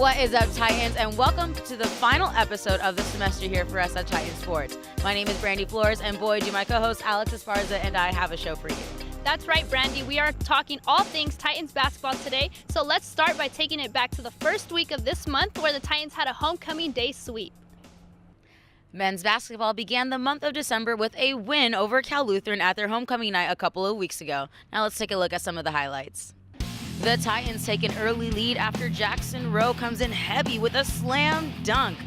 What is up, Titans, and welcome to the final episode of the semester here for us at Titan Sports. My name is Brandy Flores, and boy, do my co-host Alex Esparza and I have a show for you. That's right, Brandy. We are talking all things Titans basketball today, so let's start by taking it back to the first week of this month where the Titans had a homecoming day sweep. Men's basketball began the month of December with a win over Cal Lutheran at their homecoming night a couple of weeks ago. Now let's take a look at some of the highlights. The Titans take an early lead after Jackson Rowe comes in heavy with a slam dunk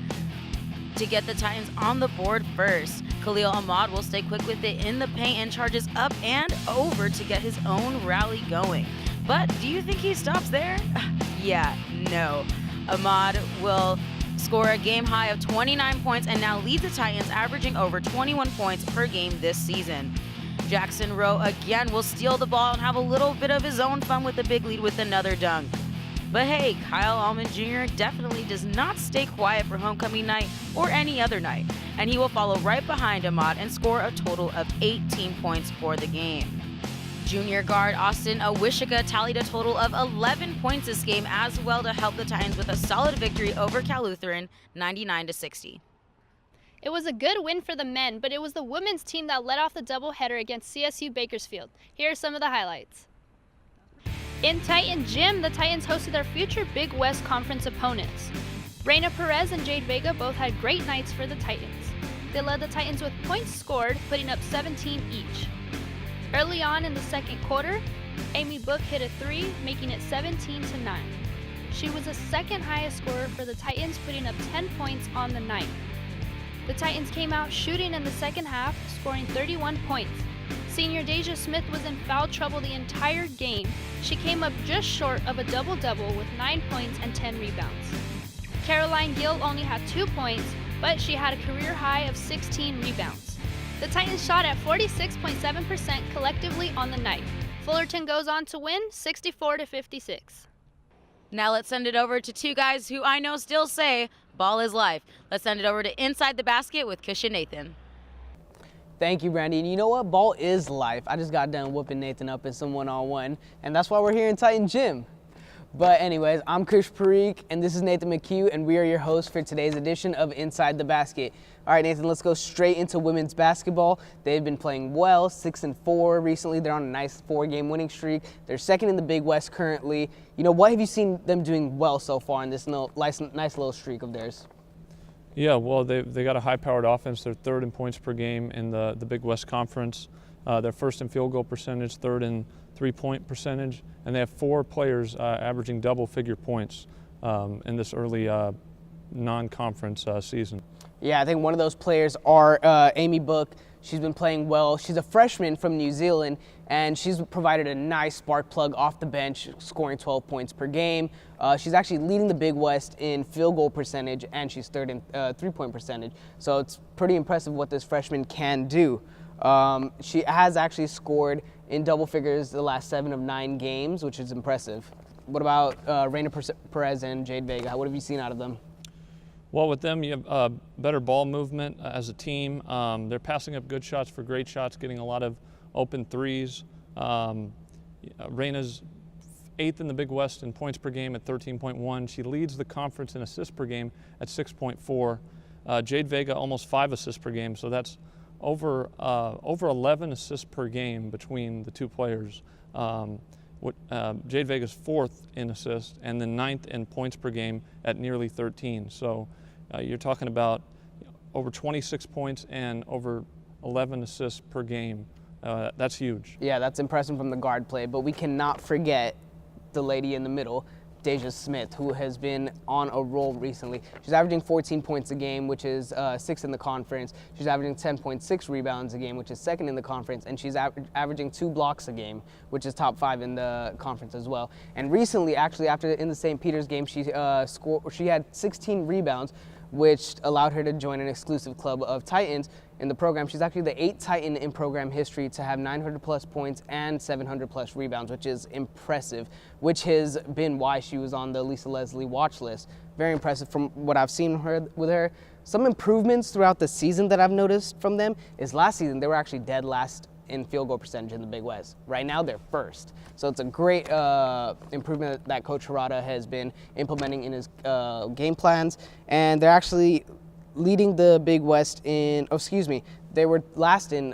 to get the Titans on the board first. Khalil Ahmad will stay quick with it in the paint and charges up and over to get his own rally going. But do you think he stops there? Yeah, no. Ahmad will score a game high of 29 points and now leads the Titans, averaging over 21 points per game this season. Jackson Rowe again will steal the ball and have a little bit of his own fun with the big lead with another dunk. But hey, Kyle Allman Jr. definitely does not stay quiet for homecoming night or any other night, and he will follow right behind Ahmad and score a total of 18 points for the game. Junior guard Austin Awishika tallied a total of 11 points this game as well to help the Titans with a solid victory over Cal Lutheran, 99-60. It was a good win for the men, but it was the women's team that led off the doubleheader against CSU Bakersfield. Here are some of the highlights. In Titan Gym, the Titans hosted their future Big West Conference opponents. Reina Perez and Jade Vega both had great nights for the Titans. They led the Titans with points scored, putting up 17 each. Early on in the second quarter, Amy Book hit a three, making it 17-9. She was the second highest scorer for the Titans, putting up 10 points on the night. The Titans came out shooting in the second half, scoring 31 points. Senior Deja Smith was in foul trouble the entire game. She came up just short of a double-double with 9 points and 10 rebounds. Caroline Gill only had 2 points, but she had a career high of 16 rebounds. The Titans shot at 46.7% collectively on the night. Fullerton goes on to win 64-56. Now let's send it over to two guys who I know still say ball is life. Let's send it over to Inside the Basket with Kisha Nathan. Thank you, Brandy. And you know what? Ball is life. I just got done whooping Nathan up in some one-on-one, and that's why we're here in Titan Gym. But anyways, I'm Krish Parikh, and this is Nathan McHugh, and we are your hosts for today's edition of Inside the Basket. All right, Nathan, let's go straight into women's basketball. They've been playing well, 6-4 recently. They're on a nice 4-game winning streak. They're second in the Big West currently. You know, what have you seen them doing well so far in this nice little streak of theirs? Yeah, well, they got a high-powered offense. They're third in points per game in the Big West Conference. They're first in field goal percentage, third in three-point percentage, and they have 4 players averaging double-figure points in this early non-conference season. Yeah, I think one of those players are Amy Book. She's been playing well. She's a freshman from New Zealand, and she's provided a nice spark plug off the bench, scoring 12 points per game. She's actually leading the Big West in field goal percentage, and she's third in three-point percentage. So it's pretty impressive what this freshman can do. She has actually scored in double figures the last 7 of 9 games, which is impressive. What about Reina Perez and Jade Vega? What have you seen out of them? Well, with them, you have better ball movement as a team. They're passing up good shots for great shots, getting a lot of open threes. Reina's 8th in the Big West in points per game at 13.1. She leads the conference in assists per game at 6.4. Jade Vega almost 5 assists per game, so that's over 11 assists per game between the two players. Jade Vega's 4th in assists and then 9th in points per game at nearly 13. So you're talking about over 26 points and over 11 assists per game. That's huge. Yeah, that's impressive from the guard play, but we cannot forget the lady in the middle, Deja Smith, who has been on a roll recently. She's averaging 14 points a game, which is 6th in the conference. She's averaging 10.6 rebounds a game, which is 2nd in the conference, and she's averaging 2 blocks a game, which is top 5 in the conference as well. And recently, actually, after in the St. Peter's game, she had 16 rebounds, which allowed her to join an exclusive club of Titans in the program. She's actually the 8th Titan in program history to have 900-plus points and 700-plus rebounds, which is impressive, which has been why she was on the Lisa Leslie watch list. Very impressive from what I've seen with her. Some improvements throughout the season that I've noticed from them is last season they were actually dead last in field goal percentage in the Big West. Right now, they're first. So it's a great improvement that Coach Harada has been implementing in his game plans. And they're actually leading the Big West in, they were last in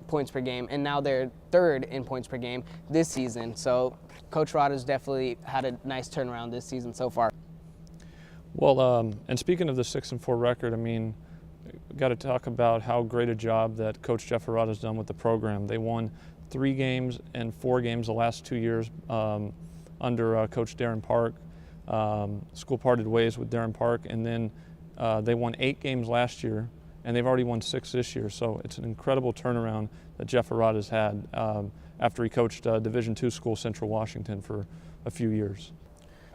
points per game, and now they're third in points per game this season. So Coach Harada's definitely had a nice turnaround this season so far. Well, and speaking of the 6-4 record, I mean, got to talk about how great a job that Coach Jeff Harada has done with the program. They won 3 games and 4 games the last 2 years under Coach Darren Park. School parted ways with Darren Park, and then they won 8 games last year, and they've already won 6 this year. So it's an incredible turnaround that Jeff Harada has had after he coached Division II school Central Washington for a few years.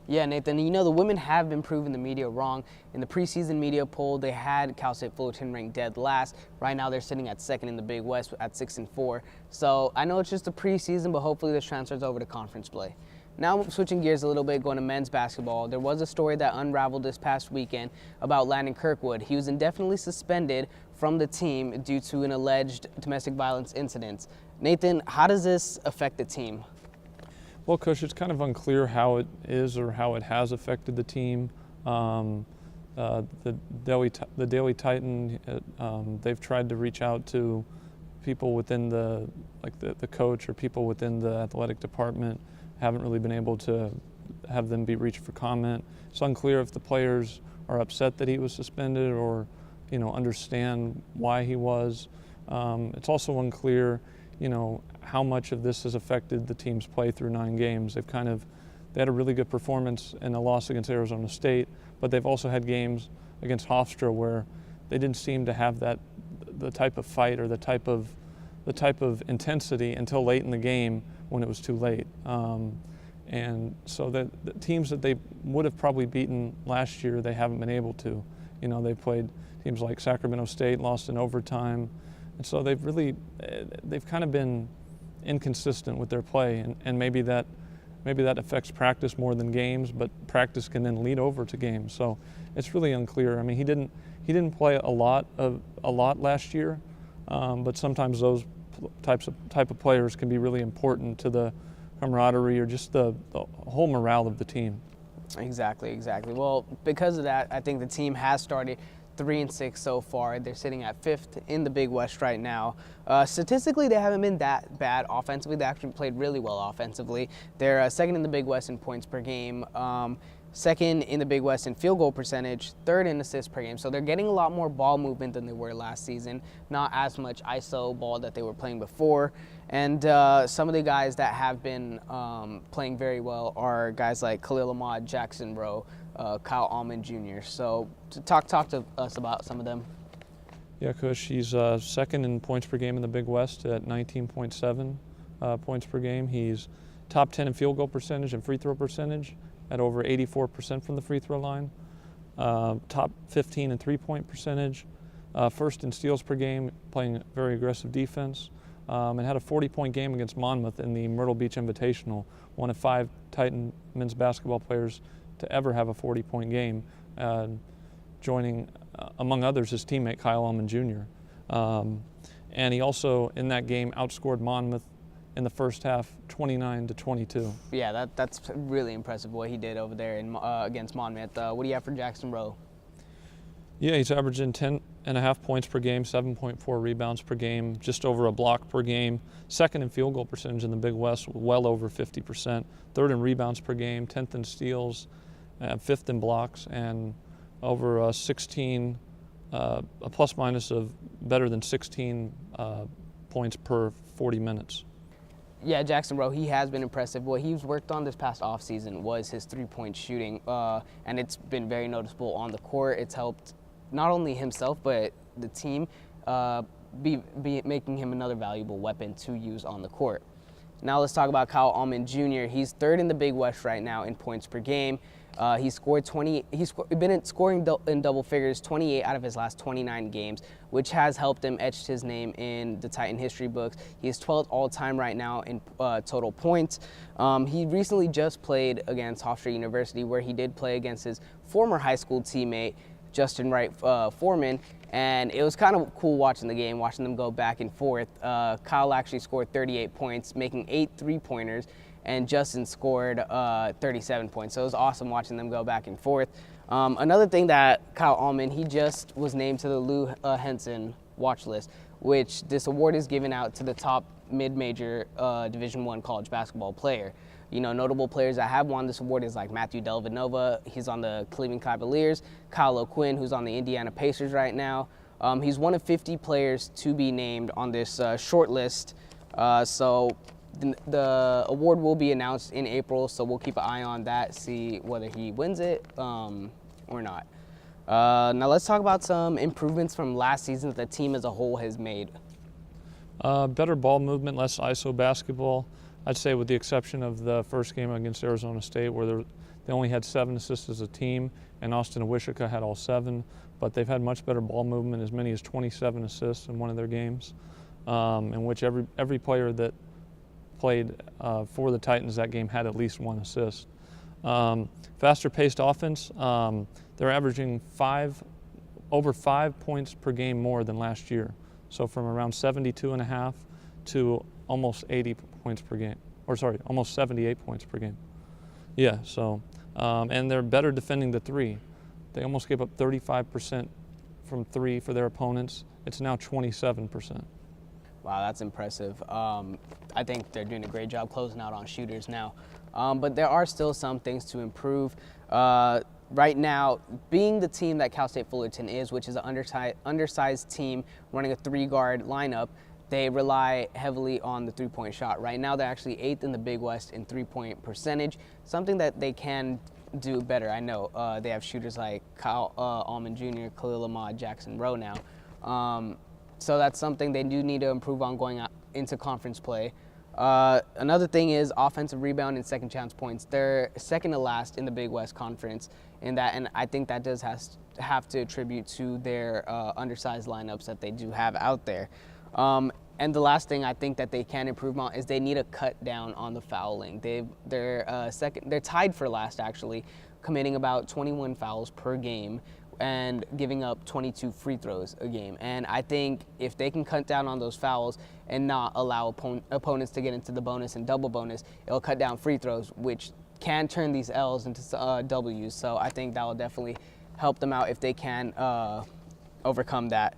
Yeah, Nathan, you know, the women have been proving the media wrong. In the preseason media poll, they had Cal State Fullerton ranked dead last. Right now, they're sitting at second in the Big West at 6-4. So I know it's just a preseason, but hopefully this transfers over to conference play. Now, switching gears a little bit, going to men's basketball, there was a story that unraveled this past weekend about Landon Kirkwood. He was indefinitely suspended from the team due to an alleged domestic violence incident. Nathan, how does this affect the team? Well, Coach, it's kind of unclear how it is or how it has affected the team. The Daily Titan, they've tried to reach out to people within the coach or people within the athletic department. Haven't really been able to have them be reached for comment. It's unclear if the players are upset that he was suspended or, you know, understand why he was. It's also unclear, you know, how much of this has affected the team's play through 9 games. They had a really good performance in a loss against Arizona State, but they've also had games against Hofstra where they didn't seem to have the type of fight or the type of intensity until late in the game when it was too late. And so the teams that they would have probably beaten last year, they haven't been able to. You know, they played teams like Sacramento State, lost in overtime. And so they've kind of been inconsistent with their play, and maybe that affects practice more than games, but practice can then lead over to games. So it's really unclear. I mean, he didn't play a lot last year, but sometimes those type of players can be really important to the camaraderie or just the whole morale of the team. Exactly. Well, because of that, I think the team has started 3-6 so far. They're sitting at 5th in the Big West right now. Statistically, they haven't been that bad offensively. They actually played really well offensively. They're second in the Big West in points per game, second in the Big West in field goal percentage, third in assists per game. So they're getting a lot more ball movement than they were last season, not as much ISO ball that they were playing before. And some of the guys that have been playing very well are guys like Khalil Ahmad, Jackson Rowe, Kyle Allman Jr. So to talk to us about some of them. Yeah, Coach, he's second in points per game in the Big West at 19.7 points per game. He's top 10 in field goal percentage and free throw percentage at over 84% from the free throw line. Top 15 in three-point percentage. First in steals per game, playing very aggressive defense. And had a 40-point game against Monmouth in the Myrtle Beach Invitational, one of 5 Titan men's basketball players to ever have a 40-point game, joining, among others, his teammate Kyle Allman Jr. And he also, in that game, outscored Monmouth in the first half 29-22. Yeah, that's really impressive what he did over there against Monmouth. What do you have for Jackson Rowe? Yeah, he's averaging 10.5 points per game, 7.4 rebounds per game, just over a block per game. Second in field goal percentage in the Big West, well over 50%. Third in rebounds per game, 10th in steals, 5th in blocks, and over 16, a plus minus of better than 16 points per 40 minutes. Yeah, Jackson Rowe, he has been impressive. What he's worked on this past offseason was his three-point shooting, and it's been very noticeable on the court. It's helped not only himself, but the team be making him another valuable weapon to use on the court. Now let's talk about Kyle Allman Jr. He's third in the Big West right now in points per game. He's been scoring in double figures 28 out of his last 29 games, which has helped him etch his name in the Titan history books. He is 12th all-time right now in total points. He recently just played against Hofstra University, where he did play against his former high school teammate, Justin Wright Foreman. And it was kind of cool watching the game, watching them go back and forth. Kyle actually scored 38 points, making 8 3-pointers, and Justin scored 37 points. So it was awesome watching them go back and forth. Another thing that Kyle Allman, he just was named to the Lou Henson watch list, which this award is given out to the top mid-major Division I college basketball player. You know, notable players that have won this award is like Matthew Dellavedova. He's on the Cleveland Cavaliers. Kyle O'Quinn, who's on the Indiana Pacers right now. He's one of 50 players to be named on this short list. So the award will be announced in April, so we'll keep an eye on that, see whether he wins it or not. Now let's talk about some improvements from last season that the team as a whole has made. Better ball movement, less ISO basketball. I'd say with the exception of the first game against Arizona State where they only had 7 assists as a team, and Austin Awishika had all 7, but they've had much better ball movement, as many as 27 assists in one of their games, in which every player that played for the Titans that game had at least 1 assist. Faster paced offense, they're averaging over 5 points per game more than last year. So from around 72.5 to almost 80 points per game, or sorry, almost 78 points per game. Yeah, so, and they're better defending the 3. They almost gave up 35% from 3 for their opponents. It's now 27%. Wow, that's impressive. I think they're doing a great job closing out on shooters now. But there are still some things to improve. Right now, being the team that Cal State Fullerton is, which is an undersized team running a 3-guard lineup, they rely heavily on the 3-point shot. Right now, they're actually 8th in the Big West in 3-point percentage, something that they can do better. I know they have shooters like Kyle Allman Jr., Khalil Ahmad, Jackson Rowe now. So that's something they do need to improve on going into conference play. Another thing is offensive rebound and second chance points. They're second to last in the Big West Conference in that, and I think that does have to attribute to their undersized lineups that they do have out there. And the last thing I think that they can improve on is they need to cut down on the fouling. They're tied for last actually, committing about 21 fouls per game and giving up 22 free throws a game. And I think if they can cut down on those fouls and not allow opponents to get into the bonus and double bonus, it'll cut down free throws, which can turn these L's into W's. So I think that will definitely help them out if they can overcome that.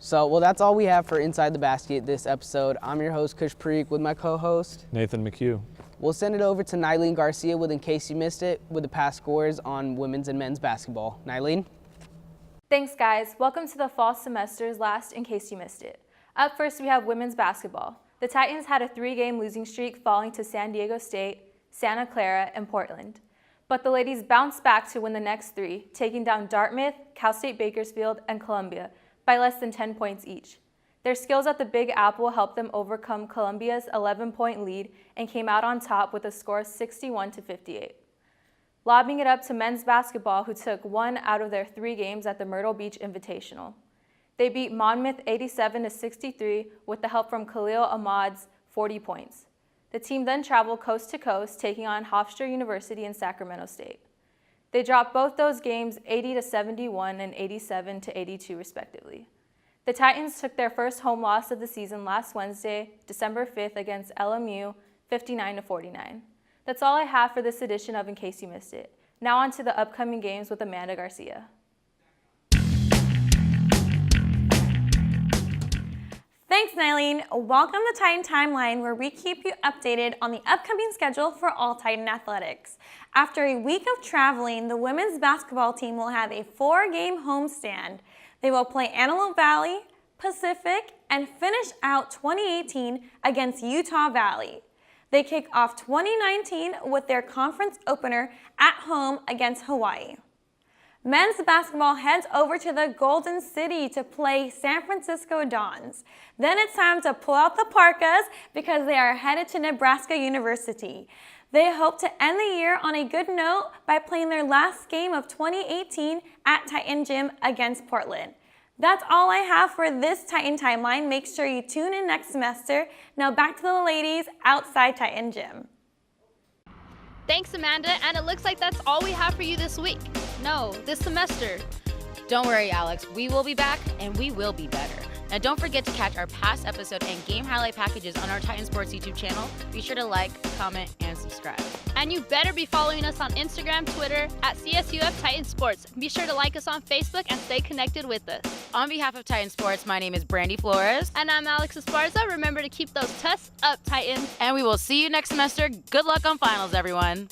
So, well, that's all we have for Inside the Basket this episode. I'm your host, Kush Parikh, with my co-host, Nathan McHugh. We'll send it over to Nyleen Garcia with In Case You Missed It with the past scores on women's and men's basketball. Nyleen? Thanks, guys. Welcome to the fall semester's last In Case You Missed It. Up first, we have women's basketball. The Titans had a 3-game losing streak falling to San Diego State, Santa Clara, and Portland. But the ladies bounced back to win the next 3, taking down Dartmouth, Cal State Bakersfield, and Columbia by less than 10 points each. Their skills at the Big Apple helped them overcome Columbia's 11-point lead and came out on top with a score of 61-58. Lobbing it up to men's basketball, who took 1 out of their 3 games at the Myrtle Beach Invitational. They beat Monmouth 87-63 with the help from Khalil Ahmad's 40 points. The team then traveled coast to coast, taking on Hofstra University and Sacramento State. They dropped both those games 80-71 and 87-82 respectively. The Titans took their first home loss of the season last Wednesday, December 5th against LMU, 59-49. That's all I have for this edition of In Case You Missed It. Now on to the upcoming games with Amanda Garcia. Thanks, Nyleen. Welcome to Titan Timeline, where we keep you updated on the upcoming schedule for all Titan athletics. After a week of traveling, the women's basketball team will have a 4-game homestand. They will play Antelope Valley, Pacific, and finish out 2018 against Utah Valley. They kick off 2019 with their conference opener at home against Hawaii. Men's basketball heads over to the Golden City to play San Francisco Dons. Then it's time to pull out the parkas because they are headed to Nebraska University. They hope to end the year on a good note by playing their last game of 2018 at Titan Gym against Portland. That's all I have for this Titan Timeline. Make sure you tune in next semester. Now back to the ladies outside Titan Gym. Thanks, Amanda, and it looks like that's all we have for you this week. No, this semester. Don't worry, Alex. We will be back, and we will be better. Now, don't forget to catch our past episode and game highlight packages on our Titan Sports YouTube channel. Be sure to like, comment, and subscribe. And you better be following us on Instagram, Twitter, at CSUF Titan Sports. Be sure to like us on Facebook and stay connected with us. On behalf of Titan Sports, my name is Brandy Flores. And I'm Alex Esparza. Remember to keep those tests up, Titans. And we will see you next semester. Good luck on finals, everyone.